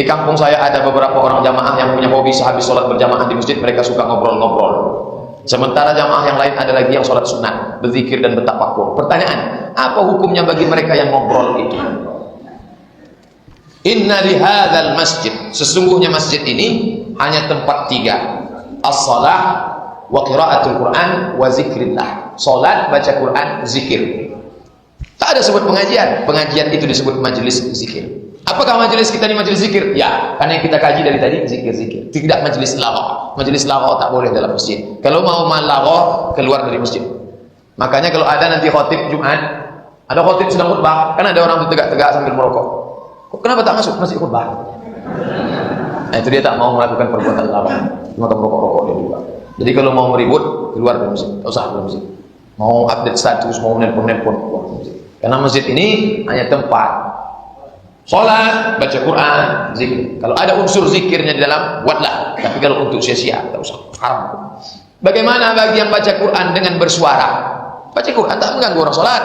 Di kampung saya ada beberapa orang jamaah yang punya hobi sehabis sholat berjamaah di masjid mereka suka ngobrol-ngobrol. Sementara jamaah yang lain ada lagi yang sholat sunat, berzikir dan bertafakur. Pertanyaan, apa hukumnya bagi mereka yang ngobrol itu? Inna lihadzal masjid, sesungguhnya masjid ini hanya tempat tiga: as-shalah wa qiraatul Quran wa zikrillah. Salat, baca Quran, zikir. Tak ada sebut pengajian. Pengajian itu disebut majelis zikir. Apakah majelis kita ini majelis zikir? Ya, karena yang kita kaji dari tadi zikir-zikir. Tidak majelis laghaw. Majelis laghaw tak boleh dalam masjid. Kalau mau laghaw, keluar dari masjid. Makanya kalau ada nanti khotib Jumat, ada khotib sedang khutbah, kan ada orang tegak-tegak sambil merokok. Kenapa tak masuk masjid khutbah? Nah, itu dia tak mau melakukan perbuatan laghaw. Cuma merokok-rokok dia juga. Jadi kalau mau meribut, keluar dari masjid. Tak usah dalam masjid. Mau update status, mau nelpon-nelpon, keluar dari masjid. Karena masjid ini hanya tempat sholat, baca Quran, zikir. Kalau ada unsur zikirnya di dalam, buatlah. Tapi kalau untuk sia-sia, tak usah, haram. Bagaimana bagi yang baca Quran dengan bersuara? Baca Quran tak mengganggu orang sholat.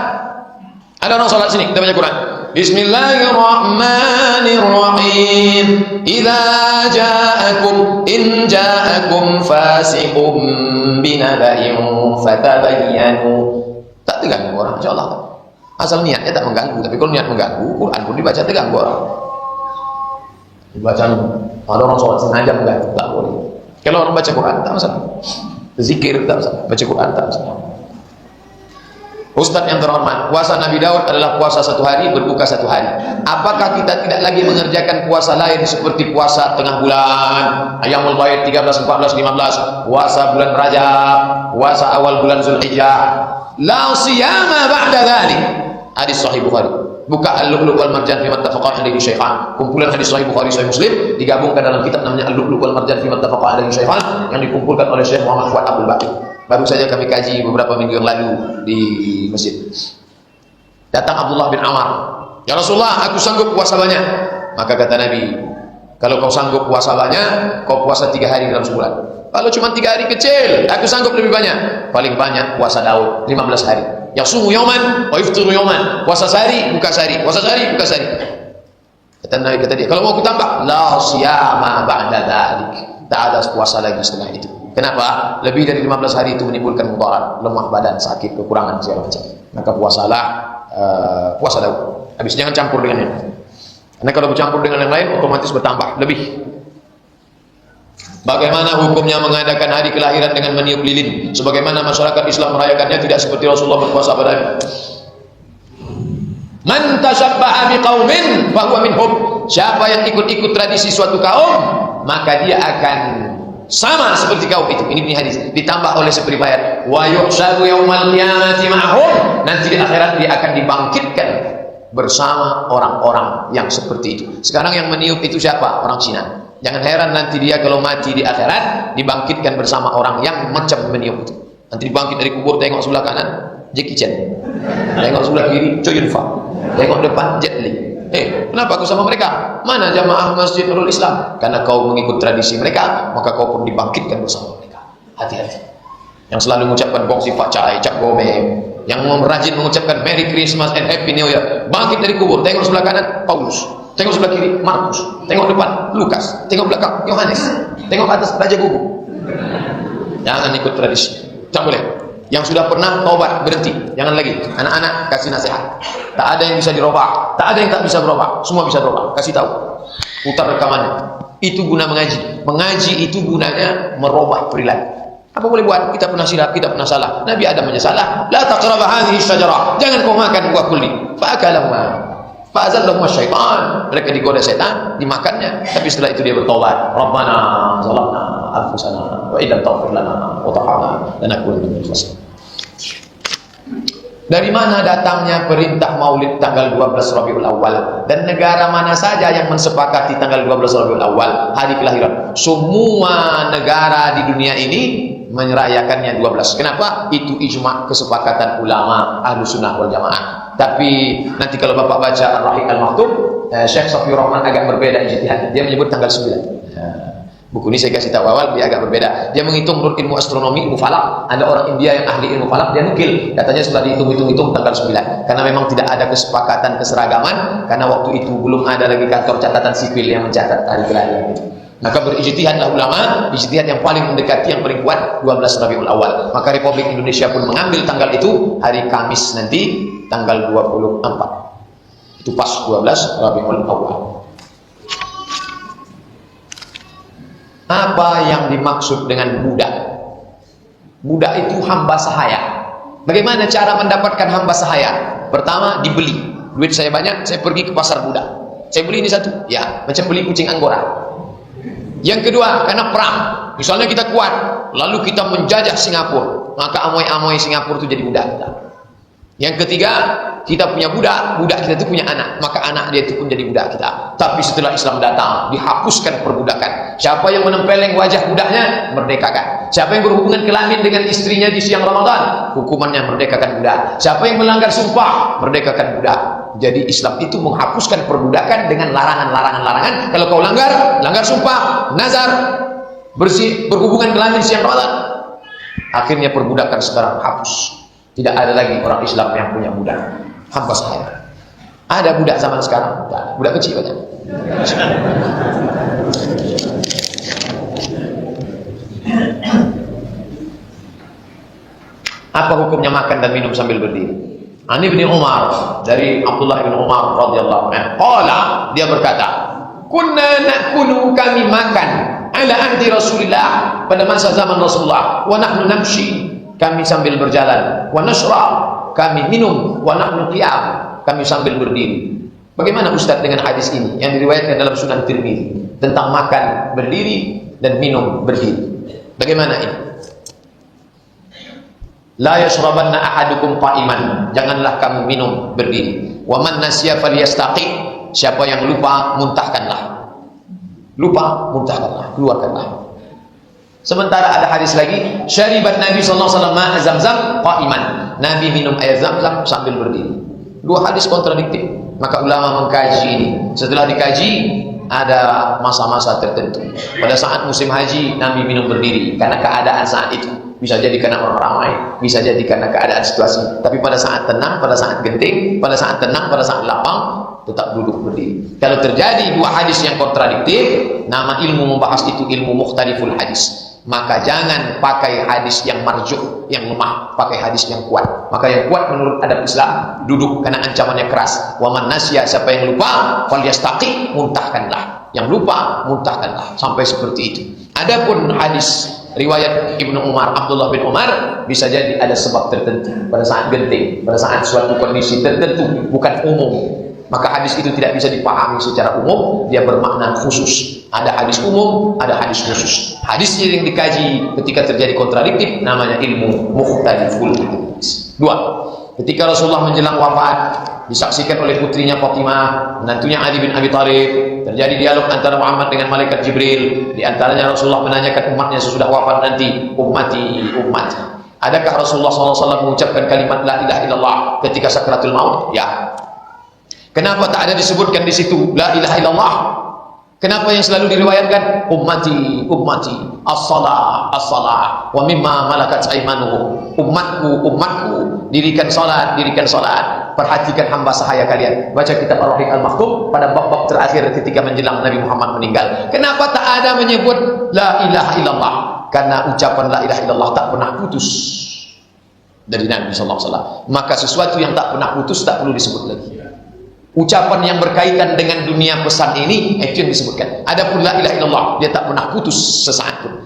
Ada orang sholat sini, kita baca Quran. Bismillahirrahmanirrahim. Idza ja'akum in ja'akum fasiqum binaba'in fatabayyanu. Tak terganggu orang, insyaallah. Asal niatnya tak mengganggu. Tapi kalau niat mengganggu, Quran pun dibaca terganggu orang. Dibaca, ada orang sholat sengaja mengganggu, tak boleh. Kalau orang baca Quran tak masalah. Zikir tak masalah, baca Quran tak masalah. Ustaz yang terhormat, puasa Nabi Daud adalah puasa 1 hari, berbuka 1 hari. Apakah kita tidak lagi mengerjakan puasa lain seperti puasa tengah bulan, Ayyamul Baid 13, 14, 15, puasa bulan Rajab, puasa awal bulan Zulhijjah? La siyama ba'da dzalik. Hadis sahih Bukhari. Buka Al-Lu'lu' wal Marjan fi mattafaqa alaihi syaikhan. Kumpulan hadis sahih Bukhari, sahih Muslim digabungkan dalam kitab namanya Al-Lu'lu' wal Marjan fi mattafaqa alaihi syaikhan yang dikumpulkan oleh Syekh Muhammad Fuad Abdul Baqi. Baru saja kami kaji beberapa minggu yang lalu di masjid. Datang Abdullah bin Amr, "Ya Rasulullah, aku sanggup puasa banyak." Maka kata Nabi, "Kalau kau sanggup puasa banyak, kau puasa 3 hari dalam sebulan. Kalau cuma 3 hari kecil, aku sanggup lebih banyak. Paling banyak puasa Daud 15 hari. Yasumu yauman wa yuftiru yauman." Puasa sehari, buka sehari. Puasa sehari, buka sehari. Kata Nabi, kata dia, "Kalau mau aku tambah, la siyama ba'da dzalik." Tak ada puasa lagi setelah itu. Kenapa? Lebih dari 15 hari itu menimbulkan mudarat, lemah badan, sakit, kekurangan segala macam. Maka puasalah puasa Daud. Habis jangan campur dengan yang lain. Karena kalau bercampur dengan yang lain otomatis bertambah lebih. Bagaimana hukumnya mengadakan hari kelahiran dengan meniup lilin? Sebagaimana masyarakat Islam merayakannya tidak seperti Rasulullah berpuasa pada Man tashabbaha biqaumin fa huwa minhum. Siapa yang ikut-ikut tradisi suatu kaum, maka dia akan sama seperti kaum itu. Ini hadis ditambah oleh seperti ayat wa yuhsabu yaumal qiyamati ma'hum. Nanti di akhirat dia akan dibangkitkan bersama orang-orang yang seperti itu. Sekarang yang meniup itu siapa? Orang Cina. Jangan heran nanti dia kalau mati di akhirat dibangkitkan bersama orang yang macam meniup itu. Nanti dibangkit dari kubur, tengok sebelah kanan Jackie Chan, tengok sebelah kiri Chow Yun Fat, tengok depan Jet Li. Kenapa aku sama mereka? Mana jamaah Masjid Nurul Islam? Karena kau mengikut tradisi mereka, maka kau pun dibangkitkan bersama mereka. Hati-hati. Yang selalu mengucapkan Bong Sifat Cai, Cap Gome, yang rajin mengucapkan Merry Christmas and Happy New Year, bangkit dari kubur, tengok sebelah kanan Paulus, tengok sebelah kiri Markus, tengok depan Lukas, tengok belakang Yohanes, tengok atas Raja Gugu. Jangan ikut tradisi, tak boleh. Yang sudah pernah taubat berhenti, jangan lagi. Anak-anak kasih nasihat. Tak ada yang bisa dirubah, tak ada yang tak bisa berubah, semua bisa berubah. Kasih tahu, putar rekamannya. Itu guna mengaji. Mengaji itu gunanya merubah perilaku. Apa boleh buat? Kita pernah silap, kita pernah salah. Nabi Adam aja salah. La taqrabu hadhihi syajarah. Jangan kau makan buah kulli. Fa'akalahuma. Fa'azallahuma syaitan. Mereka digoda setan, dimakannya. Tapi setelah itu dia bertobat. Rabbana zalamna anfusana wa illam taghfir lana wa tarhamna lanakunanna minal khasirin. Dari mana datangnya perintah Maulid tanggal 12 Rabiul Awal? Dan negara mana saja yang mensepakati tanggal 12 Rabiul Awal hari kelahiran? Semua negara di dunia ini merayakannya 12. Kenapa? Itu ijma' kesepakatan ulama Ahlus Sunnah wal Jamaah. Tapi nanti kalau Bapak baca Ar-Rahiq Al-Maktum, Syekh Safiur Rahman agak berbeda ijtihad. Dia menyebut tanggal 9. Buku ini saya kasih tahu awal, dia agak berbeda. Dia menghitung menurut ilmu astronomi, ilmu falak. Ada orang India yang ahli ilmu falak, dia nukil. Katanya setelah dihitung-hitung tanggal 9. Karena memang tidak ada kesepakatan keseragaman, karena waktu itu belum ada lagi kantor catatan sipil yang mencatat hari kelahiran itu. Maka berijtihadlah ulama, ijtihad yang paling mendekati, yang paling kuat 12 Rabiul Awal. Maka Republik Indonesia pun mengambil tanggal itu hari Kamis nanti, tanggal 24. Itu pas 12 Rabiul Awal. Apa yang dimaksud dengan budak? Budak itu hamba sahaya. Bagaimana cara mendapatkan hamba sahaya? Pertama, dibeli. Duit saya banyak, saya pergi ke pasar budak. Saya beli ini satu, ya, macam beli kucing anggora. Yang kedua, karena perang. Misalnya kita kuat, lalu kita menjajah Singapura, maka amoy-amoy Singapura itu jadi budak kita. Yang ketiga, kita punya budak, budak kita itu punya anak, maka anak dia itu pun jadi budak kita. Tapi setelah Islam datang, dihapuskan perbudakan. Siapa yang menempeleng wajah budaknya, merdekakan. Siapa yang berhubungan kelamin dengan istrinya di siang Ramadan, hukumannya merdekakan budak. Siapa yang melanggar sumpah, merdekakan budak. Jadi Islam itu menghapuskan perbudakan dengan larangan-larangan. Kalau kau langgar sumpah, nazar, berhubungan kelamin siang Ramadan, akhirnya perbudakan sekarang hapus. Tidak ada lagi orang Islam yang punya budak, hamba sahaya. Ada budak zaman sekarang, budak kecil aja. Apa hukumnya makan dan minum sambil berdiri? Ani bin Umar, dari Abdullah bin Umar radhiyallahu anhu, qala, dia berkata, kunna nakulu, kami makan ala ahdi Rasulillah, pada masa zaman Rasulullah, wa nahnu namshi, kami sambil berjalan, wa nashrab, kami minum, wa nahnu qiyam, kami sambil berdiri. Bagaimana Ustaz dengan hadis ini yang diriwayatkan dalam Sunan Tirmidzi tentang makan berdiri dan minum berdiri? Bagaimana ini? La yashrabanna ahadukum qa'iman, janganlah kamu minum berdiri. Wa man nasiya falyastaqi, siapa yang lupa, muntahkanlah. Lupa, muntahkanlah, keluarkanlah. Sementara ada hadis lagi, syaribat Nabi sallallahu alaihi wasallam ma'a Zamzam qa'iman, Nabi minum air Zamzam sambil berdiri. Dua hadis kontradiktif. Maka ulama mengkaji ini. Setelah dikaji, ada masa-masa tertentu. Pada saat musim haji, Nabi minum berdiri karena keadaan saat itu. Bisa jadi karena orang ramai, bisa jadi karena keadaan situasi. Tapi pada saat tenang, pada saat genting, pada saat tenang, pada saat lapang, tetap duduk berdiri. Kalau terjadi dua hadis yang kontradiktif, nama ilmu membahas itu ilmu mukhtaliful hadis. Maka jangan pakai hadis yang marjuh, yang lemah, pakai hadis yang kuat. Maka yang kuat menurut adab Islam, duduk karena ancamannya keras. Wa man nasya, siapa yang lupa, falyastaqi, muntahkanlah. Yang lupa, muntahkanlah. Sampai seperti itu. Adapun hadis riwayat Ibnu Umar, Abdullah bin Umar, bisa jadi ada sebab tertentu pada saat genting, pada saat suatu kondisi tertentu, bukan umum. Maka hadis itu tidak bisa dipahami secara umum, dia bermakna khusus. Ada hadis umum, ada hadis khusus. Hadisnya yang dikaji ketika terjadi kontradiktif, namanya ilmu mukhtaliful hadis. Dua, ketika Rasulullah menjelang wafat, disaksikan oleh putrinya Fatimah, menantunya Ali bin Abi Thalib, terjadi dialog antara Muhammad dengan malaikat Jibril. Di antaranya Rasulullah menanyakan umatnya sesudah wafat nanti, ummati, ummati. Adakah Rasulullah SAW mengucapkan kalimat la ilaha illallah ketika sakratul maut? Ya. Kenapa tak ada disebutkan di situ la ilaha illallah? Kenapa yang selalu diriwayatkan ummati, ummati, as-salah, as-salah, wa mimma malakat aymanuhum, umatku, umatku, dirikan salat, dirikan salat. Perhatikan hamba sahaya kalian. Baca kitab Ar-Rahiq Al-Maktum pada bab-bab terakhir ketika menjelang Nabi Muhammad meninggal. Kenapa tak ada menyebut la ilaha illallah? Karena ucapan la ilaha illallah tak pernah putus dari Nabi sallallahu alaihi wasallam. Maka sesuatu yang tak pernah putus tak perlu disebut lagi. Ucapan yang berkaitan dengan dunia pesan ini itu yang disebutkan. Adapun la ilaha illallah, dia tak pernah putus sesaat pun.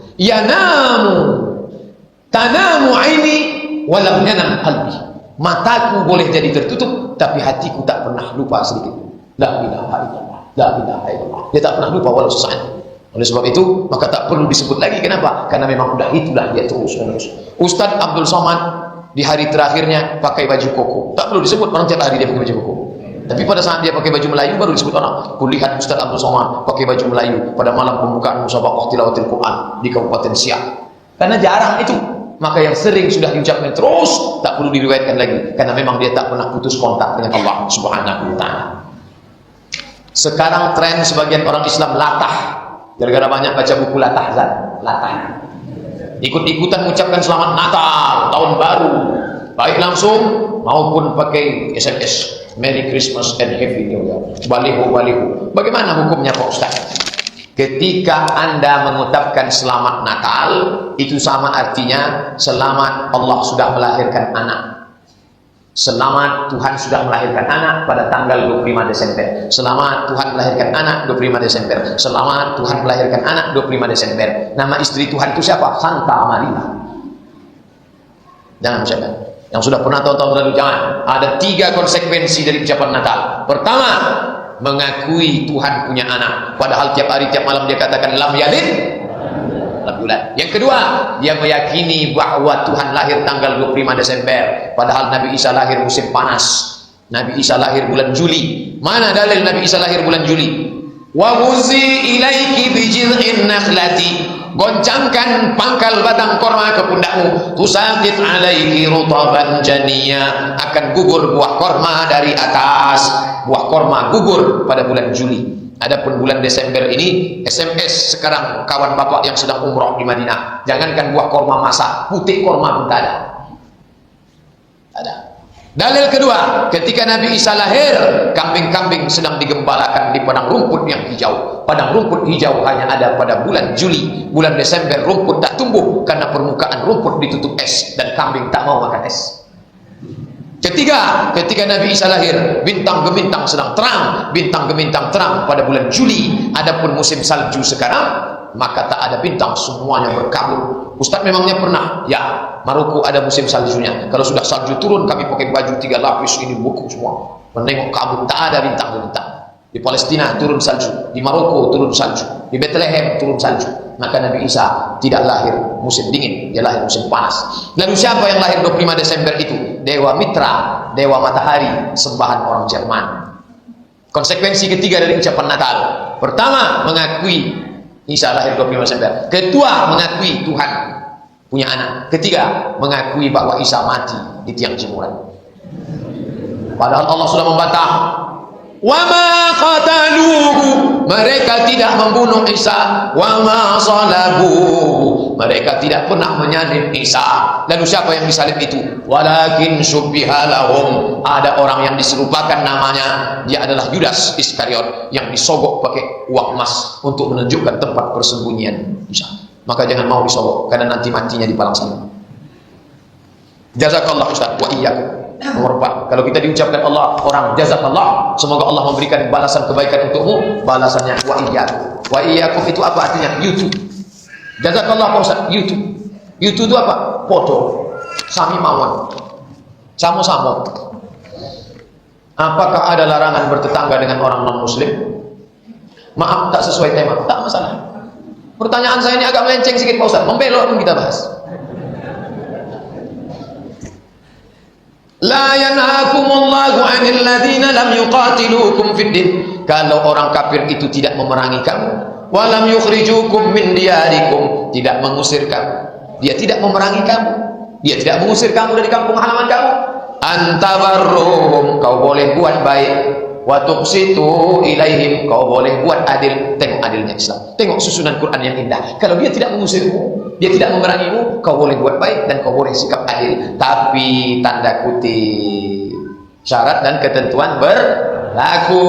Tanamu aini walam yanam qalbi. Mataku boleh jadi tertutup, tapi hatiku tak pernah lupa sedikit. La ilaha illallah, la ilaha illallah. Dia tak pernah lupa walau sesaat. Oleh sebab itu, maka tak perlu disebut lagi. Kenapa? Karena memang itulah dia terus menerus. Ustaz Abdul Somad di hari terakhirnya pakai baju koko. Tak perlu disebut, orang tiap hari dia pakai baju koko. Tapi pada saat dia pakai baju Melayu baru disebut orang. Kulihat Ustaz Abdul Somad pakai baju Melayu pada malam pembukaan musabaqah tilawatil Quran di Kabupaten Siak. Karena jarang itu. Maka yang sering sudah diucapkan terus tak perlu diriwayatkan lagi, karena memang dia tak pernah putus kontak dengan Allah Subhanahu wa taala. Sekarang tren sebagian orang Islam latah. Gara-gara banyak baca buku Latahzan, Latah. Ikut-ikutan mengucapkan selamat Natal, tahun baru, baik langsung maupun pakai SMS. Merry Christmas and Happy New Year. Baliho-baliho. Bagaimana hukumnya Pak Ustaz? Ketika Anda mengucapkan selamat Natal, itu sama artinya selamat Allah sudah melahirkan anak. Selamat Tuhan sudah melahirkan anak pada tanggal 25 Desember. Selamat Tuhan melahirkan anak 25 Desember. Selamat Tuhan melahirkan anak 25 Desember. Nama istri Tuhan itu siapa? Santa Amalina. Jangan ucapkan. Yang sudah pernah tahun-tahun lalu jangan. Ada 3 konsekuensi dari ucapan Natal. Pertama, mengakui Tuhan punya anak. Padahal tiap hari tiap malam dia katakan lam yalid lam yulad. Yang kedua, dia meyakini bahwa Tuhan lahir tanggal 25 Desember. Padahal Nabi Isa lahir musim panas. Nabi Isa lahir bulan Juli. Mana dalil Nabi Isa lahir bulan Juli? Wa huzi ilaiki bijil'in nakhlati. Goncangkan pangkal batang korma ke pundakmu, tusaqit alaiki rutaban janiya, akan gugur buah korma dari atas. Buah korma gugur pada bulan Juli. Adapun bulan Desember ini, SMS sekarang kawan bapak yang sedang umroh di Madinah, jangankan buah korma masak, putih korma pun tak ada. Ada. Dalil kedua, ketika Nabi Isa lahir, kambing-kambing sedang digembalakan di padang rumput yang hijau. Padang rumput hijau hanya ada pada bulan Juli. Bulan Desember rumput tak tumbuh karena permukaan rumput ditutup es dan kambing tak mau makan es. Ketiga, ketika Nabi Isa lahir, bintang gemintang sedang terang. Bintang gemintang terang pada bulan Juli. Adapun musim salju sekarang, maka tak ada bintang, semuanya berkabut. Ustaz memangnya pernah? Ya, Maroko ada musim saljunya. Kalau sudah salju turun, kami pakai baju 3 lapis, ini buku semua. Menengok kabut, tak ada bintang-bintang. Di Palestina turun salju, di Maroko turun salju, di Bethlehem turun salju. Maka Nabi Isa tidak lahir musim dingin, dia lahir musim panas. Lalu siapa yang lahir 25 Desember itu? Dewa Mitra, Dewa Matahari, sembahan orang Jerman. Konsekuensi ketiga dari ucapan Natal. Pertama, mengakui Isa lahir 25 Desember. Kedua, mengakui Tuhan punya anak. Ketiga, mengakui bahwa Isa mati di tiang jemuran. Padahal Allah sudah membantah. Wa ma qataluhu, mereka tidak membunuh Isa. Wa ma salabuhu, mereka tidak pernah menyalib Isa. Lalu siapa yang disalib itu? Walakin syubbiha lahum, ada orang yang diserupakan namanya, dia adalah Yudas Iskariot yang disogok pakai uang emas untuk menunjukkan tempat persembunyian Isa. Maka jangan mau disogok karena nanti matinya di padang salib. Jazakallah Ustaz wa iyyakum. Nomor 4, kalau kita diucapkan Allah orang jazakallah, semoga Allah memberikan balasan kebaikan untukmu, balasannya wa iyyakum. Wa iyyakum itu apa artinya? YouTube. Jazakallah Pak Ustaz, YouTube. YouTube itu apa? Foto. Sami mawon. Samo-samo. Apakah ada larangan bertetangga dengan orang non muslim? Maaf, tak sesuai tema, tak masalah. Pertanyaan saya ini agak melenceng sedikit Pak Ustaz, membelok pun kita bahas. La yanhakumullahu 'anil ladzina lam yuqatilukum fid din. Kalau orang kafir itu tidak memerangi kamu, wa lam yukhrijukum min diyarikum, tidak mengusir kamu, dia tidak memerangi kamu, dia tidak mengusir kamu dari kampung halaman kamu, antabarruhum, kau boleh buat baik, wa tuqsitu ilaihim, kau boleh buat adil. Tengok adilnya Islam, tengok susunan Quran yang indah. Kalau dia tidak mengusirmu, dia tidak memerangimu, kau boleh buat baik dan kau boleh sikap adil. Tapi tanda kutip, syarat dan ketentuan berlaku.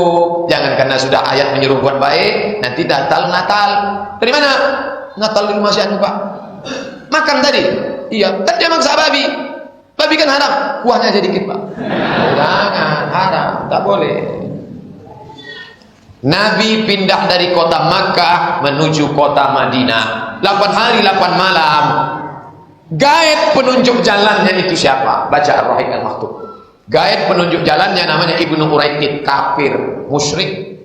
Jangan karena sudah ayat menyuruh buat baik, nanti Natal. Dari mana? Natal di rumah si anu Pak. Makan tadi. Iya, kan dia maksa babi. Babi kan haram, kuahnya aja dikit Pak. Jangan, haram, tak boleh. Nabi pindah dari kota Makkah menuju kota Madinah. 8 hari 8 malam. Gaib penunjuk jalannya itu siapa? Baca Ar-Rahim Al-Maktub. Gaib penunjuk jalannya namanya Ibnu Uraikid, kafir, musyrik.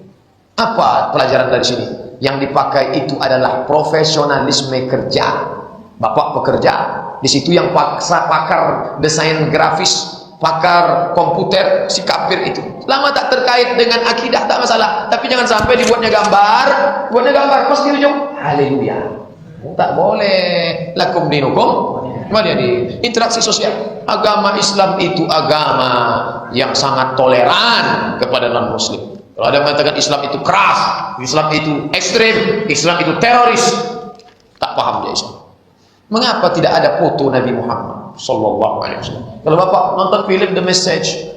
Apa pelajaran dari sini? Yang dipakai itu adalah profesionalisme kerja. Bapak pekerja, di situ yang pakar desain grafis, pakar komputer, si kafir itu. Selama tak terkait dengan akidah tak masalah, tapi jangan sampai dibuatnya gambar, pasti ujung haleluya. Tak boleh. Lakum dinukum waliyadin. Interaksi sosial. Agama Islam itu agama yang sangat toleran kepada non muslim. Kalau ada mengatakan Islam itu keras, Islam itu ekstrim, Islam itu teroris, tak paham dia Islam. Mengapa tidak ada foto Nabi Muhammad sallallahu alaihi wasallam? Kalau Bapak nonton film The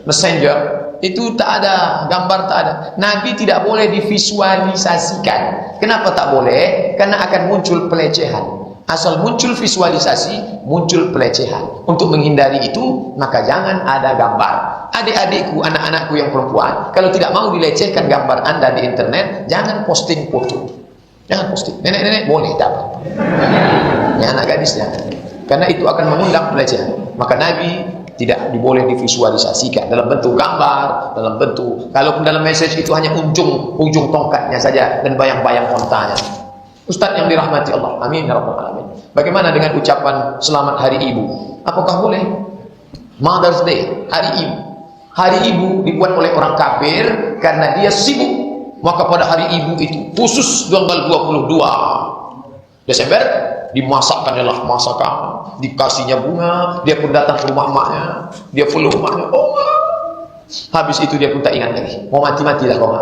Messenger, itu tak ada gambar, tak ada. Nabi tidak boleh divisualisasikan. Kenapa tak boleh? Karena akan muncul pelecehan. Asal muncul visualisasi, muncul pelecehan. Untuk menghindari itu, maka jangan ada gambar. Adik-adikku, anak-anakku yang perempuan, kalau tidak mau dilecehkan gambar Anda di internet, jangan posting foto. Jangan posting. Nenek-nenek boleh dapat. Ya, anak gadis jangan. Karena itu akan mengundang pelecehan. Maka Nabi tidak boleh divisualisasikan dalam bentuk gambar, dalam bentuk. Kalaupun dalam message itu hanya ujung tongkatnya saja dan bayang-bayang ontanya. Ustaz yang dirahmati Allah, amin ya rabbal alamin. Bagaimana dengan ucapan selamat hari ibu? Apakah boleh? Mother's Day, hari ibu. Hari ibu dibuat oleh orang kafir karena dia sibuk. Maka pada hari ibu itu, khusus tanggal 22 Desember, dimasakkanlah masakan, dikasihnya bunga, dia pun datang ke rumah emaknya, dia peluk emaknya, oh ma. Habis itu dia pun tak ingat lagi, mau mati-matilah kau.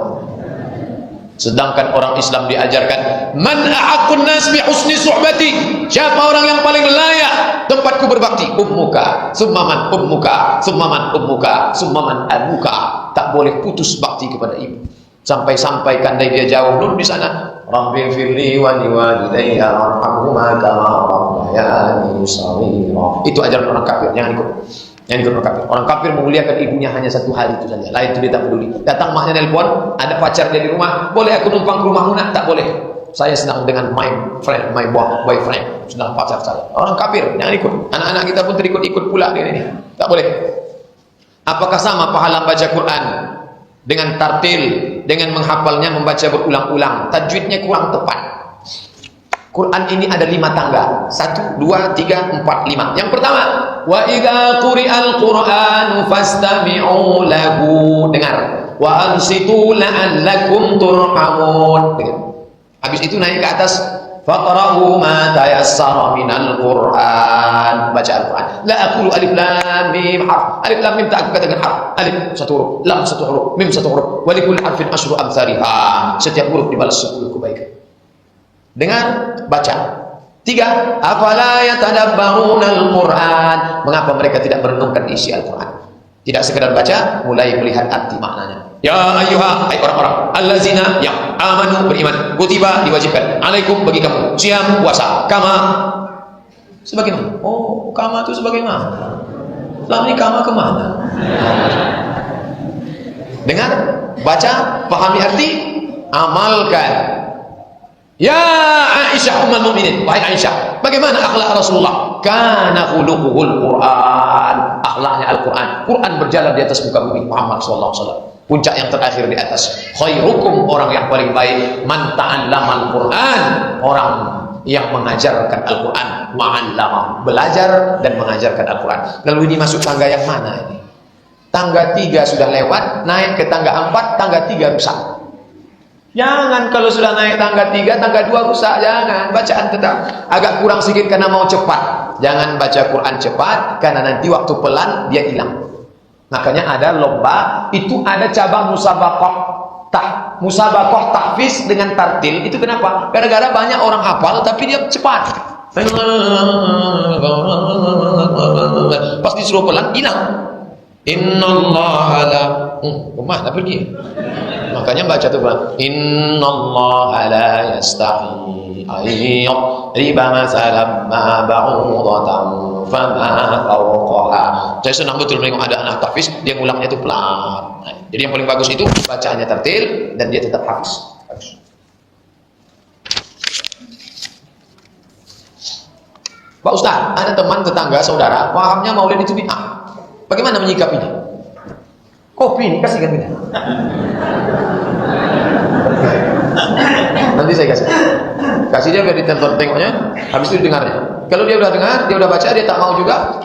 Sedangkan orang Islam diajarkan, man a'aqqun nas bi husni suhbati, siapa orang yang paling layak tempatku berbakti? Ummuka, summa man ummuka, summa man ummuka, summa man abuka. Tak boleh putus bakti kepada ibu. Sampai-sampai kandai dia jauh dulu di sana. Rabbi firli wa liwalidayya warhamhuma kama rabbayani shaghira. Itu ajaran orang kafir, jangan ikut. Jangan ikut orang kafir. Orang kafir memuliakan ibunya hanya satu hal itu saja. Lain itu dia tak peduli. Datang maknya nelpon, ada pacar dia di rumah, boleh aku numpang ke rumahmu nak? Tak boleh. Saya sedang dengan my friend, my boyfriend, sedang pacar saya. Orang kafir, jangan ikut. Anak-anak kita pun terikut-ikut pula dia ini. Tak boleh. Apakah sama pahala baca Quran dengan tartil, dengan menghafalnya, membaca berulang-ulang? Tajwidnya kurang tepat. Quran ini ada 5 tangga. 1, 2, 3, 4, 5. Yang pertama, wa idza quri'al Qur'anu fastami'u lahu. Dengar. Wa ansitu la'allakum turhamun. Dengar. Habis itu naik ke atas, faqra'u ma tayassara minal Qur'an. Baca Al-Quran. La aqulu alif lam mim harf. Alif lam mim tak aku katakan harf. Alif 1 huruf, lam 1 huruf, mim 1 huruf. Wa likulli harfin asyru amsalha. Setiap huruf dibalas 10 kebaikan. Dengar, baca. 3, afala yatadabbarunal Qur'an. Mengapa mereka tidak merenungkan isi Al-Quran? Tidak sekedar baca, mulai melihat arti maknanya. Ya ayyuha, hai orang-orang allazina yang amanu, beriman, kutiba, diwajibkan, alaikum, bagi kamu, siyam, puasa, kama, sebagaimana. Oh, kama itu sebagaimana? Selama ini kama kemana? Dengar, baca, pahami arti, amalkan. Ya Aisyah ummul mukminin, wahai Aisyah, bagaimana akhlak Rasulullah? Kana khuluquhul Quran, akhlaknya Al-Quran. Quran berjalan di atas muka bumi Muhammad sallallahu alaihi wasallam. Puncak yang terakhir di atas. Khairukum, orang yang paling baik, man ta'allamal Quran, orang yang mengajarkan Al-Quran, ma'allama, belajar dan mengajarkan Al-Quran. Lalu ini masuk tangga yang mana ini? Tangga 3 sudah lewat, naik ke tangga 4, tangga 3 rusak. Jangan kalau sudah naik tangga 3, tangga 2 rusak, jangan. Bacaan tetap agak kurang sedikit karena mau cepat. Jangan baca Quran cepat, karena nanti waktu pelan dia hilang. Makanya ada lomba, itu ada cabang musabaqah tahfiz dengan tartil. Itu kenapa? Gara-gara banyak orang hafal tapi dia cepat. Pas disuruh pelan hilang. Innallaha la kemana pergi? Makanya baca tuh Bang. Innallaha la yastahi ayyad riba masalam ma ba'udatan fama fawqaha. Saya senang betul menengok ada anak tahfiz, dia ngulangnya itu pelan. Nah, jadi yang paling bagus itu bacaannya tertil dan dia tetap hafiz. Pak Ustaz, ada teman tetangga saudara pahamnya maulid itu bid'ah. Bagaimana menyikapinya? Kopi ini kasihkan bid'ah. Nanti saya kasih dia biar ditonton tengoknya, habis itu dengarnya. Kalau dia udah dengar, dia udah baca, dia tak mau juga,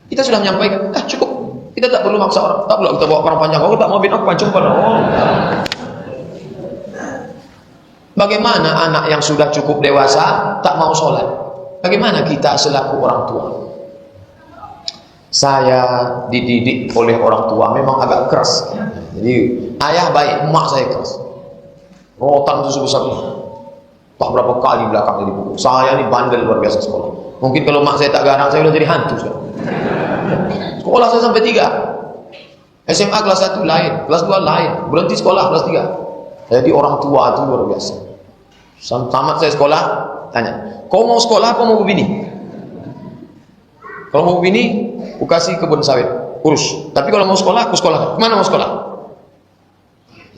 kita sudah menyampaikan, cukup, kita tak perlu maksa orang. Tak perlu kita bawa orang panjang, tak mau bid'ah panjang pada. Bagaimana anak yang sudah cukup dewasa tak mau sholat? Bagaimana kita selaku orang tua? Saya dididik oleh orang tua memang agak keras. Jadi ayah baik, emak saya keras. Rotan itu sebesar-besar. Tak berapa kali belakangnya dipukul. Saya ini bandel luar biasa sekolah. Mungkin kalau mak saya tak garang, saya sudah jadi hantu sekarang. Sekolah saya sampai 3. SMA kelas 1 lain, kelas 2 lain, berhenti sekolah kelas 3. Jadi orang tua itu luar biasa. Tamat saya sekolah, tanya, kau mau sekolah apa mau bini? Kalau mau bini, aku kasih kebun sawit, urus. Tapi kalau mau sekolah, aku sekolah. Kemana mau sekolah?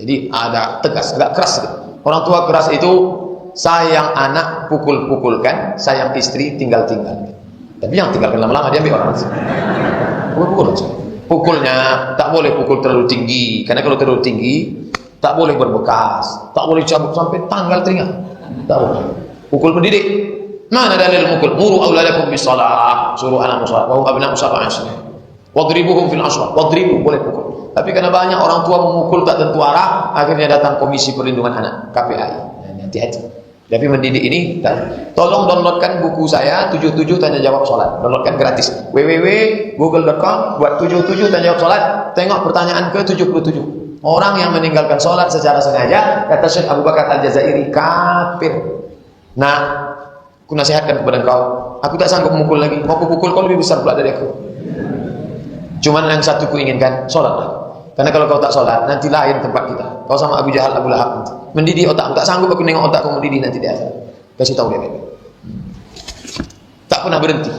Jadi ada tegas, agak keras. Orang tua keras itu, sayang anak pukul-pukulkan, sayang istri tinggal-tinggal. Tapi yang tinggalkan lama-lama dia ambil orang. Pukul-pukul aja. Pukulnya tak boleh pukul terlalu tinggi, karena kalau terlalu tinggi tak boleh berbekas, tak boleh cabut sampai tanggal telinga. Tak boleh. Pukul pendidik. Mana dalil mukul? Muru auladakum bis shalah, suruh anak salat, wa abna'u sab'an sinah. Wadribuhum fil aswaq. Wadribu boleh pukul. Tapi karena banyak orang tua memukul tak tentu arah, akhirnya datang Komisi Perlindungan Anak, KPAI. Hati-hati. Tapi mendidik ini, tolong downloadkan buku saya 77 tanya jawab sholat, downloadkan gratis. www.google.com buat 77 tanya jawab sholat, tengok pertanyaan ke 77. Orang yang meninggalkan sholat secara sengaja, kata Syekh Abu Bakar Al-Jazairi, kafir. Nah, aku nasihatkan kepada engkau, aku tak sanggup memukul lagi, mau aku pukul kau lebih besar pula dari aku. Cuman yang satu ku inginkan, sholatlah. Karena kalau kau tak sholat, nanti lain tempat kita. Kau sama Abu Jahal, Abu Lahab nanti. Mendidik otakmu, tak sanggup aku nengok otakku mendidih nanti dia. Kasih tahu dia. Tak pernah berhenti.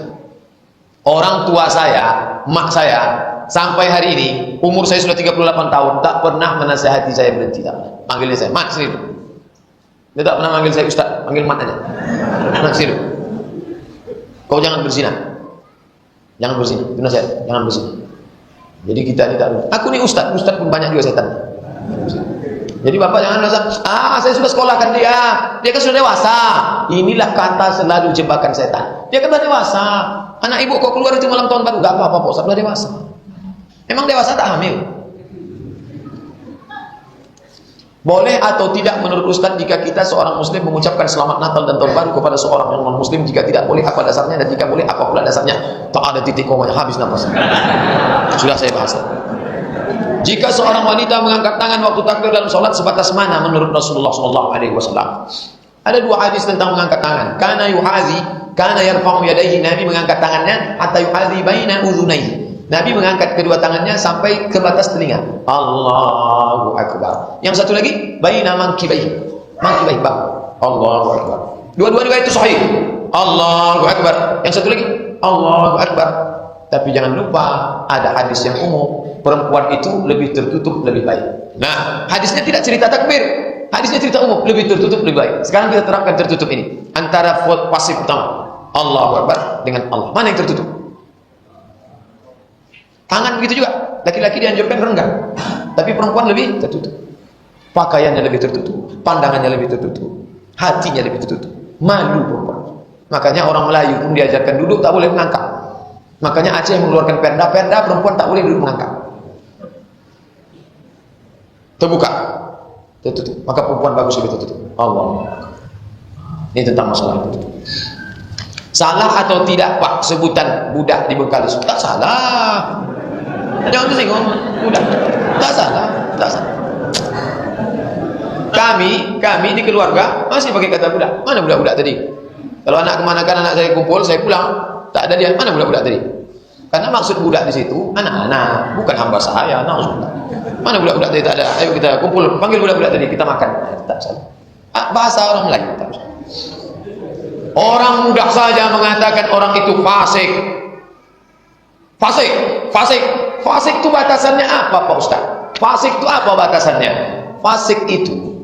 Orang tua saya, mak saya, sampai hari ini, umur saya sudah 38 tahun, tak pernah menasihati saya berhenti. Tak pernah. Panggilnya saya, mak sini. Dia tak pernah manggil saya ustaz, panggil mak aja. Mak sini. Kau jangan berzina. Jangan berzina. Itu nasihat, jangan berzina. Jadi kita tidak. Aku ni ustaz pun banyak juga setan. Jadi bapak jangan merasa, saya sudah sekolahkan dia kan sudah dewasa. Inilah kata selalu jebakan setan. Dia kan sudah dewasa. Anak ibu kok keluar itu malam tahun baru, gak apa-apa Pak Ustaz, sudah dewasa. Emang dewasa tak hamil? Boleh atau tidak menurut Ustaz jika kita seorang muslim mengucapkan selamat Natal dan tahun baru kepada seorang yang non muslim? Jika tidak boleh, apa dasarnya? Dan jika boleh, apa pula dasarnya? Tak ada titik komanya, habis nafas. Sudah saya bahas. Jika seorang wanita mengangkat tangan waktu takbir dalam sholat sebatas mana menurut Rasulullah SAW? Ada 2 hadis tentang mengangkat tangan. Kana yuhazi, kana yarfa'u yadayhi. Nabi mengangkat tangannya hatta yuhazi baina udhunayhi. Nabi mengangkat kedua tangannya sampai ke batas telinga. Allahu Akbar. Yang satu lagi baina mankibaihi. Mankibaihi bang. Allahu Akbar. Dua-dua riwayat itu sahih. Allahu Akbar. Yang satu lagi Allahu Akbar. Tapi jangan lupa ada hadis yang umum, perempuan itu lebih tertutup lebih baik. Nah, hadisnya tidak cerita takbir, hadisnya cerita umum, lebih tertutup lebih baik. Sekarang kita terapkan tertutup ini antara pasif pertama Allahu Akbar dengan Allah. Mana yang tertutup? Tangan begitu juga. Laki-laki dianjurkan renggang, tapi perempuan lebih tertutup. Pakaiannya lebih tertutup, pandangannya lebih tertutup, hatinya lebih tertutup. Malu perempuan. Makanya orang Melayu pun diajarkan duduk tak boleh mengangkat. Makanya Aceh mengeluarkan perda perempuan tak boleh duduk mengangkat. Terbuka, tertutup. Maka perempuan bagus lebih tertutup. Allah. Ini tentang masalah itu. Salah atau tidak Pak sebutan budak di Bengkalis? Tak salah. Jangan tersinggung budak. Tak salah, tak salah. Kami di keluarga masih pakai kata budak. Mana budak-budak tadi? Kalau anak kemanakan anak saya kumpul, saya pulang. Tak ada dia, mana budak-budak tadi? Karena maksud budak di situ anak-anak, bukan hamba saya. Mana budak-budak tadi? Tak ada. Ayo kita kumpul, panggil budak-budak tadi, kita makan. Tak salah. Bahasa orang Melayu. Tak usah. Orang mudah saja mengatakan orang itu fasik. Fasik itu batasannya apa Pak Ustaz? Fasik itu apa batasannya? Fasik itu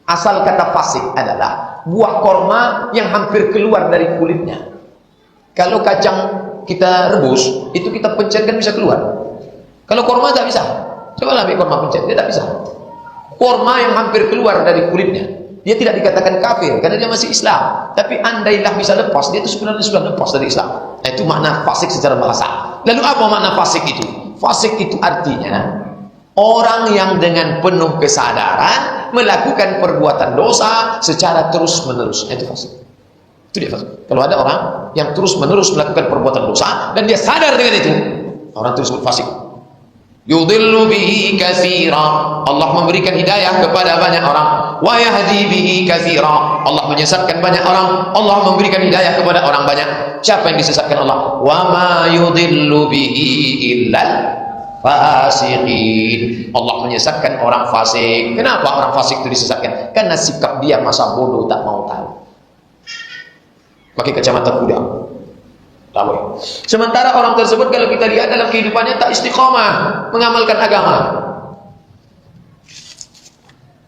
asal kata fasik adalah buah korma yang hampir keluar dari kulitnya. Kalau kacang kita rebus, itu kita pencet kan bisa keluar. Kalau korma tak bisa. Coba ambil korma pencet, dia tak bisa. Korma yang hampir keluar dari kulitnya, dia tidak dikatakan kafir karena dia masih Islam. Tapi andailah bisa lepas, dia itu sebenarnya sudah lepas dari Islam. Nah, itu makna fasik secara bahasa. Lalu apa makna fasik itu? Fasik itu artinya orang yang dengan penuh kesadaran melakukan perbuatan dosa secara terus-menerus. Itu fasik. Itu dia fasik. Kalau ada orang yang terus-menerus melakukan perbuatan dosa dan dia sadar dengan itu, orang tersebut fasik. Yudhillu bihi katsira. Allah memberikan hidayah kepada banyak orang. Wa yahdi bihi katsira. Allah menyesatkan banyak orang. Allah memberikan hidayah kepada orang banyak. Siapa yang disesatkan Allah? Wa ma yudhillu bihi illal fasiqin. Allah menyesatkan orang fasik. Kenapa orang fasik itu disesatkan? Karena sikap dia masa bodoh, tak mau tahu. Pakai kacamata kuda. Tak boleh. Sementara orang tersebut kalau kita lihat dalam kehidupannya tak istiqomah mengamalkan agama.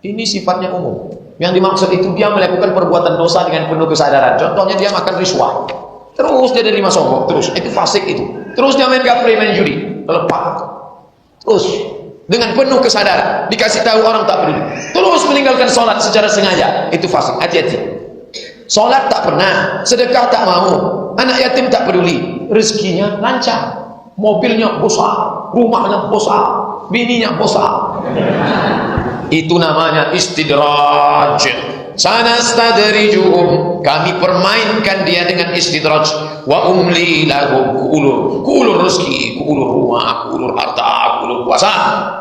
Ini sifatnya umum. Yang dimaksud itu dia melakukan perbuatan dosa dengan penuh kesadaran. Contohnya dia makan riswah. Terus dia dari masogok, terus itu fasik itu. Terus dia main gapre, main judi, lepak. Terus dengan penuh kesadaran dikasih tahu orang tak peduli. Terus meninggalkan sholat secara sengaja. Itu fasik. Hati-hati. Sholat tak pernah, sedekah tak mau, anak yatim tak peduli, rezekinya lancar, mobilnya besar, rumahnya besar, bininya besar. Itu namanya istidraj. Sanastadrijuhum, kami permainkan dia dengan istidraj. Wa umli lahum, kuulur rezeki, kuulur rumah, kuulur harta, kuulur kuasa.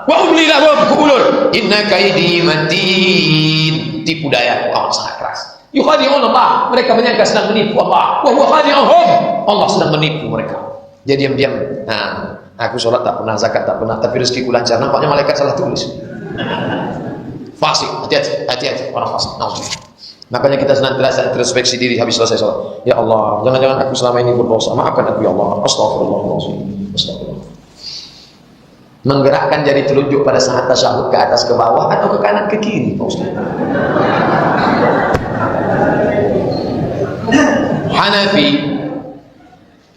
Wa umli lahum, kuulur inna kaidi matin. Tipu dayaku amat sangat keras. Yukhadi'un Allah, mereka menyangka sedang menipu Allah. Wa huwa khadi'uhum, Allah sedang menipu mereka. Dia diam-diam. Nah, aku sholat tak pernah, zakat tak pernah, tapi rezekiku lancar. Nampaknya malaikat salah tulis. Fasik, hati-hati orang fasik. Makanya kita senantiasa introspeksi diri habis selesai sholat. Ya Allah, jangan-jangan aku selama ini berdosa. Maafkan aku ya Allah. Astagfirullahaladzim. Astagfirullah. Menggerakkan jari telunjuk pada saat tasyahud ke atas ke bawah atau ke kanan ke kiri, Pak Ustaz?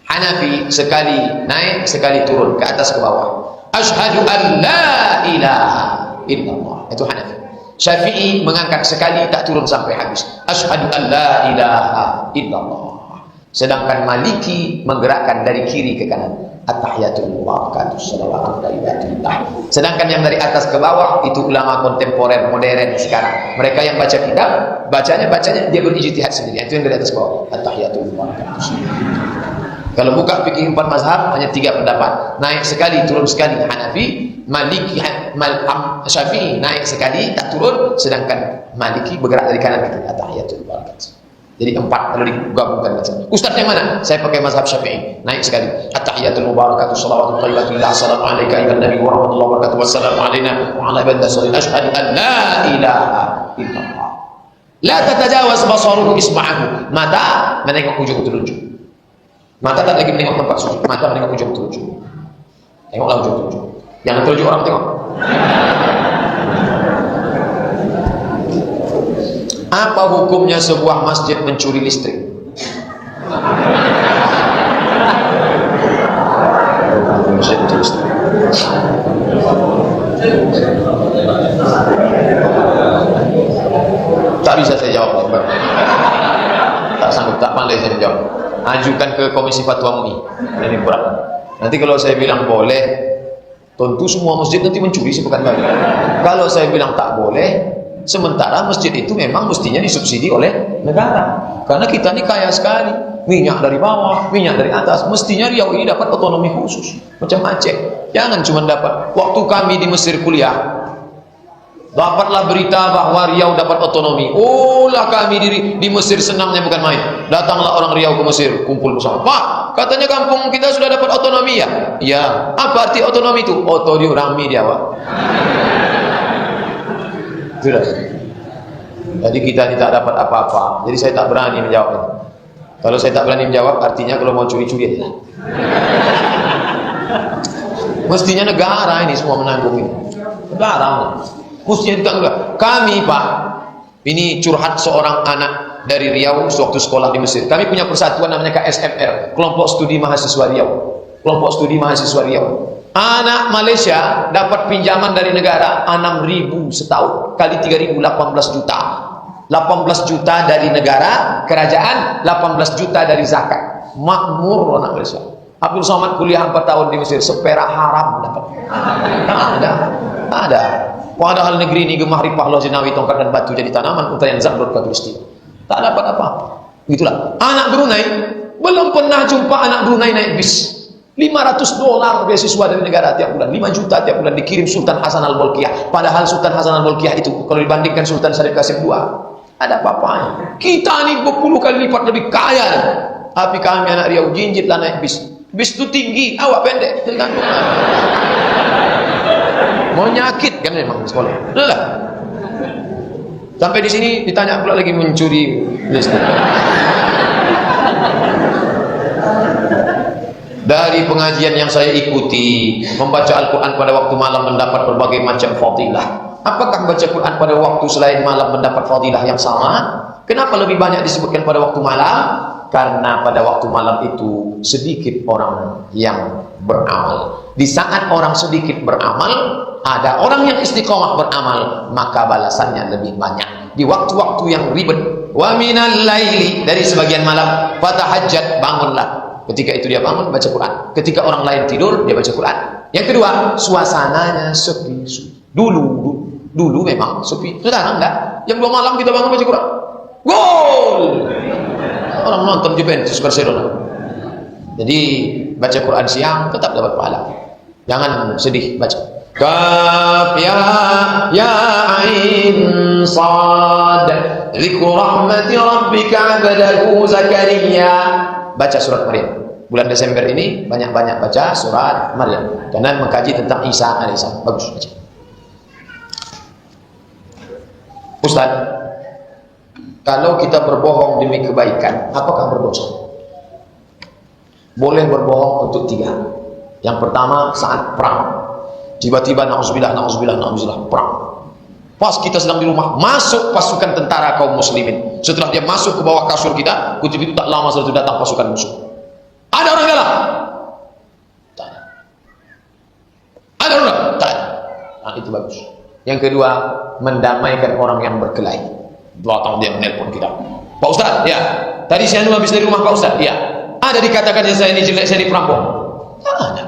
Hanafi sekali naik sekali turun, ke atas ke bawah. Asyhadu an la ilaha illallah. Itu Hanafi. Syafi'i mengangkat sekali tak turun sampai habis. Asyhadu an la ilaha illallah. Sedangkan Maliki menggerakkan dari kiri ke kanan. At-tahiyatul mubarakatuh shalawatun thayyibatullah. Sedangkan yang dari atas ke bawah itu ulama kontemporer modern sekarang. Mereka yang baca kitab, bacanya dia berijtihad sendiri. Itu yang dari atas ke bawah. At-tahiyatul mubarakatuh. Kalau buka fikih 4 mazhab hanya 3 pendapat. Naik sekali, turun sekali Hanafi, Maliki, Syafi'i naik sekali tak turun, sedangkan Maliki bergerak dari kanan ke kiri. At-tahiyatul mubarakatuh. Jadi 4 kalau digabungkan macam. Ustaz yang mana? Saya pakai mazhab Syafi'i. Naik sekali. At-tahiyatul mubarakatuh shalawatun thayyibatullah. Assalamu alayka ayyuhan nabiy wa rahmatullahi wa barakatuh. Wassalamu alayna wa ala ibadillah sholihin. Asyhadu an la ilaha illallah. La tatajawaz basaruhu isma'ahu. Mata menengok ujung telunjuk. Mata tak lagi menengok tempat sujud. Mata menengok ujung telunjuk. Tengoklah ujung telunjuk. Jangan telunjuk orang tengok. Apa hukumnya sebuah masjid mencuri listrik? Tak bisa saya jawab. Tak sanggup, tak pandai saya menjawab. Ajukan ke Komisi Fatwa MUI. Ini kurang. Nanti kalau saya bilang boleh, tentu semua masjid nanti mencuri sepekan baru. Kalau saya bilang tak boleh, sementara masjid itu memang mestinya disubsidi oleh negara. Karena kita ini kaya sekali. Minyak dari bawah, minyak dari atas. Mestinya Riau ini dapat otonomi khusus. Macam Aceh. Jangan cuma dapat. Waktu kami di Mesir kuliah, dapatlah berita bahwa Riau dapat otonomi. Oh lah kami di Mesir senangnya bukan main. Datanglah orang Riau ke Mesir, kumpul bersama. Pak, katanya kampung kita sudah dapat otonomi ya? Iya. Apa arti otonomi itu? Otonomi dia, Pak. Sudah. Jadi kita tidak dapat apa-apa. Jadi saya tak berani menjawab. Kalau saya tak berani menjawab, artinya kalau mau curi-curi aja. Mestinya negara ini semua menanggung ini. Negara. Mestinya ditanggung. Kami Pak, ini curhat seorang anak dari Riau sewaktu sekolah di Mesir. Kami punya persatuan namanya KSMR, Kelompok Studi Mahasiswa Riau. Kelompok Studi Mahasiswa Riau. Anak Malaysia dapat pinjaman dari negara 6.000 setahun kali 3.000 18 juta. 18 juta dari negara, kerajaan, 18 juta dari zakat. Makmur anak Malaysia. Abdul Somad kuliah 4 tahun di Mesir, seperak haram dapat. Ada. Padahal negeri ini gemah ripah loh jinawi tongkat dan batu jadi tanaman unta yang zabrut katulistiwa. Tak dapat apa-apa. Itulah. Anak Brunei belum pernah jumpa anak Brunei naik bis. $500 beasiswa dari negara tiap bulan, 5 juta tiap bulan dikirim Sultan Hasan al-Bolkiah. Padahal Sultan Hasan al-Bolkiah itu kalau dibandingkan Sultan Syarif Qasim II, ada apa-apanya. Kita ini 10 kali lipat lebih kaya. Tapi kami anak Riau jinjit lah naik bis. Bis itu tinggi, awak pendek. Mau nyakit kan memang sekolah. Udah. Sampai di sini ditanya pula lagi mencuri listrik. Dari pengajian yang saya ikuti, membaca Al-Quran pada waktu malam mendapat berbagai macam fadilah. Apakah baca Quran pada waktu selain malam mendapat fadilah yang sama? Kenapa lebih banyak disebutkan pada waktu malam? Karena pada waktu malam itu sedikit orang yang beramal. Di saat orang sedikit beramal, ada orang yang istiqomah beramal, maka balasannya lebih banyak. Di waktu-waktu yang ribet, wa minal laili, dari sebagian malam, fatahajjat, bangunlah. Ketika itu dia bangun baca Quran. Ketika orang lain tidur dia baca Quran. Yang kedua, suasananya sepi. Dulu memang sepi. Sekarang enggak. Jam 2 malam kita bangun baca Quran. Gol! Orang nonton Juventus Barcelona. Jadi baca Quran siang tetap dapat pahala. Jangan sedih baca. Kaf ya ain sad. Dzikru rahmati rabbika 'abdahu Zakaria. Baca surat Maryam. Bulan Desember ini banyak-banyak baca surat Maryam karena mengkaji tentang Isa alaihissalam. Bagus baca. Ustaz, kalau kita berbohong demi kebaikan, apakah berdosa? Boleh berbohong untuk 3. Yang pertama saat perang. Tiba-tiba na'udzubillah perang. Pas kita sedang di rumah, masuk pasukan tentara kaum muslimin. Setelah dia masuk ke bawah kasur kita, kutip itu tak lama setelah itu datang pasukan musuh. Ada orang dalam? Tak ada. Ada orang? Tak ada. Nah, itu bagus. Yang kedua, mendamaikan orang yang berkelahi. Belakang dia menelpon kita. Pak Ustaz, ya. Tadi saya habis dari rumah Pak Ustaz, ya. Ada dikatakan saya ini jelek, saya ini perampok. Tak ada.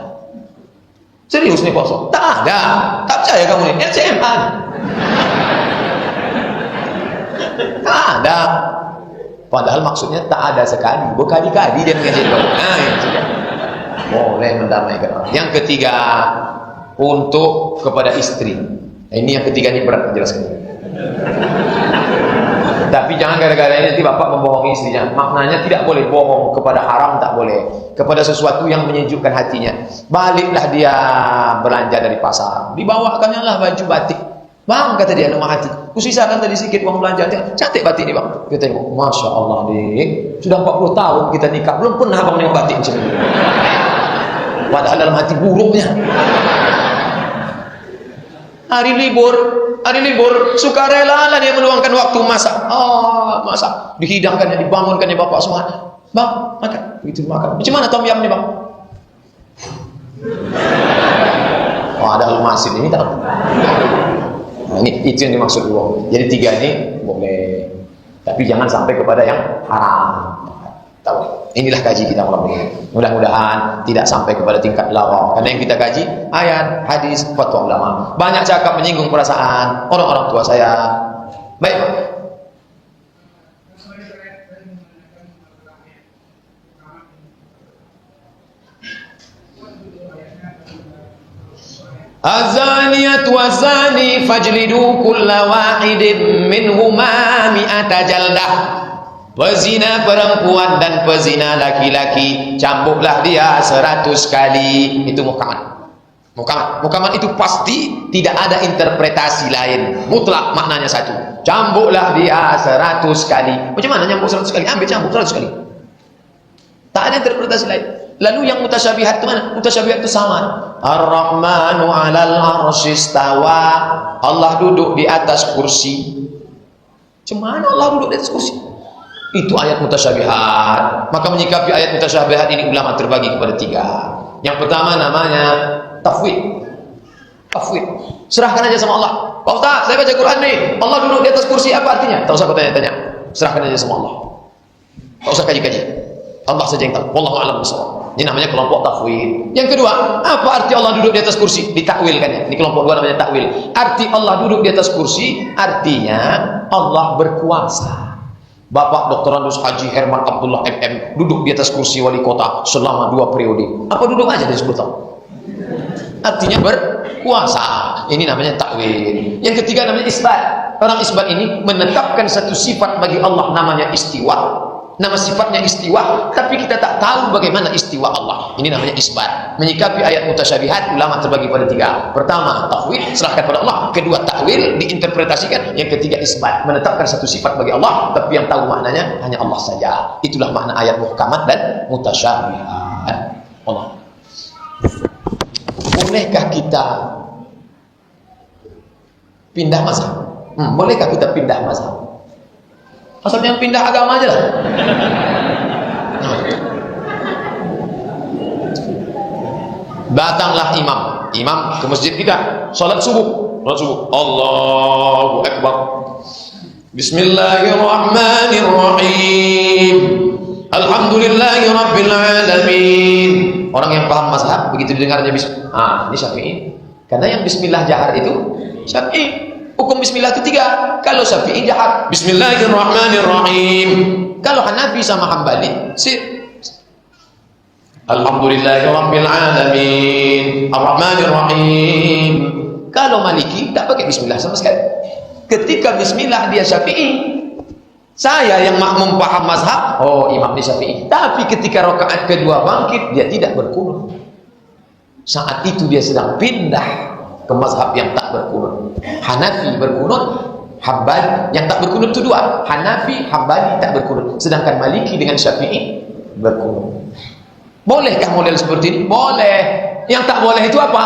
Serius nih Pak Ustaz? Tak ada. Tak percaya kamu nih? LCMA. Tak ada. Padahal maksudnya tak ada sekali. Berkali-kali dia mengajar kamu. Nah, ya, sudah. Boleh mendamaikan orang. Yang ketiga, untuk kepada istri. Nah, ini yang ketiga ini berat menjelaskan. Tapi jangan gara-gara ini nanti bapak membohongi istrinya. Maknanya tidak boleh bohong kepada haram, tak boleh. Kepada sesuatu yang menyejukkan hatinya. Baliklah dia belanja dari pasar. Dibawakannya lah baju batik. Bang, kata dia, nama hati. Kusisakan tadi sedikit uang belanja. Cantik batik ini bang. Kita tengok, Masya Allah dik. Sudah 40 tahun kita nikah. Belum pernah bang nengok batik macam ini. Padahal dalam hati buruknya. Hari libur, sukarela lah dia meluangkan waktu masak. Masak, dihidangkannya, dibangunkannya bapak semuanya. Bang, makan, begitu makan. Macam mana tom yam ni bang? Ada almasin ini tak? Nah, ini itu yang dimaksud Allah. Jadi 3 ini boleh, tapi jangan sampai kepada yang haram. Tahu? Inilah kaji kita malam ini. Mudah-mudahan tidak sampai kepada tingkat lawak. Karena yang kita kaji ayat, hadis, fatwa ulama. Banyak cakap menyinggung perasaan orang-orang tua saya. Baik. Az-zaniyatu waz-zani fajlidu kulla wahidin minhuma mi'ata jaldah. Pezina perempuan dan pezina laki-laki, cambuklah dia 100 kali. Itu muhkamat. Muhkamat itu pasti, tidak ada interpretasi lain. Mutlak maknanya satu. Cambuklah dia 100 kali. Macam mana nyambuk 100 kali? Ambil cambuk 100 kali. Tak ada interpretasi lain. Lalu yang mutasyabihat itu mana? Mutasyabihat itu sama. Ar-Rahmanu 'alal 'arsy istawa. Allah duduk di atas kursi. Macam mana Allah duduk di atas kursi? Itu ayat mutasyabihat. Maka menyikapi ayat mutasyabihat ini ulama terbagi kepada 3. Yang pertama namanya tafwid. Serahkan aja sama Allah. Pak Ustaz, saya baca Quran nih, Allah duduk di atas kursi, apa artinya? Tak usah kau tanya-tanya. Serahkan aja sama Allah. Tak usah kaji-kaji. Allah saja yang tahu. Wallahu a'lam bishawab. Ini namanya kelompok tafwid. Yang kedua, apa arti Allah duduk di atas kursi? Ditakwilkan ya. Ini kelompok 2 namanya takwil. Arti Allah duduk di atas kursi artinya Allah berkuasa. Bapak Dr. Andus Haji Herman Abdullah MM duduk di atas kursi wali kota selama 2 periode. Apa duduk aja dari 10 tahun? Artinya berkuasa. Ini namanya takwil. Yang ketiga namanya isbat. Orang isbat ini menetapkan satu sifat bagi Allah namanya istiwa. Nama sifatnya istiwa, tapi kita tak tahu bagaimana istiwa Allah. Ini namanya isbat. Menyikapi ayat mutasyabihat, ulama terbagi pada 3. Pertama, tafwid, serahkan pada Allah. Kedua, takwil, diinterpretasikan. Yang ketiga, isbat, menetapkan satu sifat bagi Allah, tapi yang tahu maknanya hanya Allah saja. Itulah makna ayat muhkamat dan mutasyabihat. Allah. Bolehkah kita pindah mazhab? Bolehkah kita pindah mazhab? Asalnya pindah agama aja lah. Datanglah imam ke masjid kita, salat subuh. Allahu Akbar. Bismillahirrahmanirrahim. Alhamdulillahi rabbil alamin. Orang yang paham mazhab begitu didengarnya ini Syafi'i. Karena yang bismillah jahar itu Syafi'i. Hukum bismillah itu 3. Kalau Syafi'i jahar Bismillahirrahmanirrahim. Kalau Hanafi sama Hambali Alhamdulillahirabbil alamin Arrahmanirrahim. Kalau Maliki tak pakai bismillah sama sekali. Ketika bismillah dia Syafi'i. Saya yang makmum paham mazhab, imam di Syafi'i. Tapi ketika rakaat kedua bangkit, dia tidak berkunut. Saat itu dia sedang pindah ke mazhab yang tak berkunut. Hanafi berkunut, Hambali yang tak berkunut itu 2. Hanafi, Hambali tak berkunut. Sedangkan Maliki dengan Syafi'i berkunut. Bolehkah model seperti ini? Boleh. Yang tak boleh itu apa?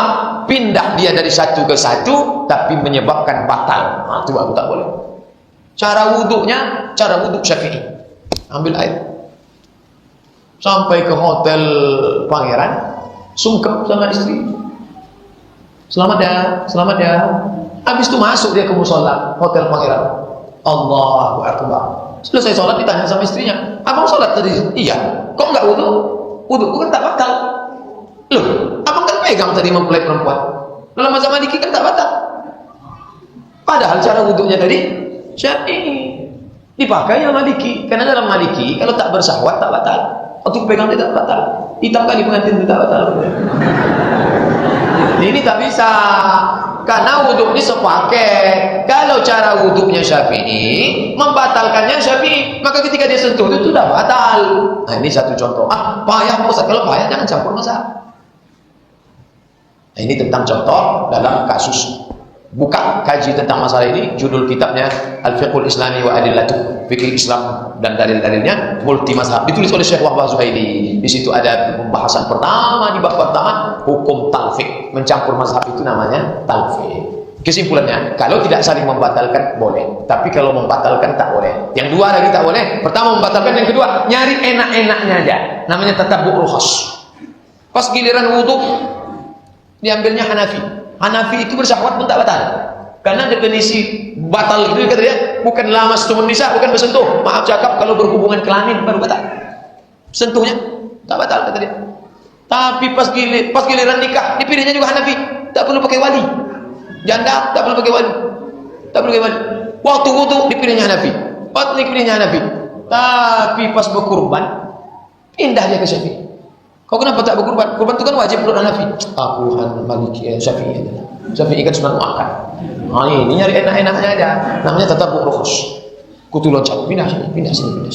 Pindah dia dari satu ke satu, tapi menyebabkan batal. Itu aku tak boleh. Cara wuduknya, cara wuduk Syafi'i. Ambil air. Sampai ke hotel Pangeran, sungkem sama istri. Selamat ya. Habis itu masuk dia ke musola hotel Pangeran. Allahu Akbar. Selesai sholat ditanya sama istrinya, abang sholat tadi? Iya. Kok enggak wudhu? Wudhu kan tak batal. Loh, abang kan pegang tadi mempelai perempuan. Dalam mazhab Maliki kan tak batal. Padahal cara wudhunya tadi Syafi'i dipakai yang Maliki. Karena dalam Maliki kalau tak bersahwat tak batal. Untuk pegang tidak batal. Hitam kali pengantin tidak batal. Ini tak bisa. Karena wudhu ini sepaket. Kalau cara wudhunya Syafi'i, membatalkannya Syafi'i, maka ketika dia sentuh itu sudah batal. Nah ini satu contoh. Payah Ustaz. Kalau payah jangan campur mazhab. Nah ini tentang contoh dalam kasus. Buka kaji tentang masalah ini, judul kitabnya Al-Fiqhul Islami wa Adillatuh, fikih Islam dan dalil-dalilnya, multi mazhab, ditulis oleh Syekh Wahbah Zuhaili. Di situ ada pembahasan pertama, di bab pertama, hukum talfiq, mencampur mazhab itu namanya talfiq. Kesimpulannya, kalau tidak saling membatalkan boleh, tapi kalau membatalkan tak boleh. Yang 2 lagi tak boleh. Pertama membatalkan, yang kedua nyari enak-enaknya aja. Namanya tatabbu' rukhas. Pas giliran wudhu diambilnya Hanafi. Hanafi itu bersahwat pun tak batal. Karena definisi batal itu kata dia bukan lamas tumun nisa, bukan bersentuh. Maaf cakap, kalau berhubungan kelamin baru batal. Sentuhnya tak batal kata dia. Tapi pas giliran nikah dipilihnya juga Hanafi, tak perlu pakai wali. Janda tak perlu pakai wali. Tak perlu pakai wali. Waktu wudu dipilihnya Hanafi. Waktu dipilihnya Hanafi. Tapi pas berkurban pindah dia ke Syafi'i. Kau kenapa tak berkurban? Kurban itu kan wajib menurut Hanafi. Aku Maliki, Syafi'i. Syafi'i kan sunat muakkad. Ini nyari enak-enaknya aja. Namanya tatabbu' rukhus. Kutu loncat, pindah sini.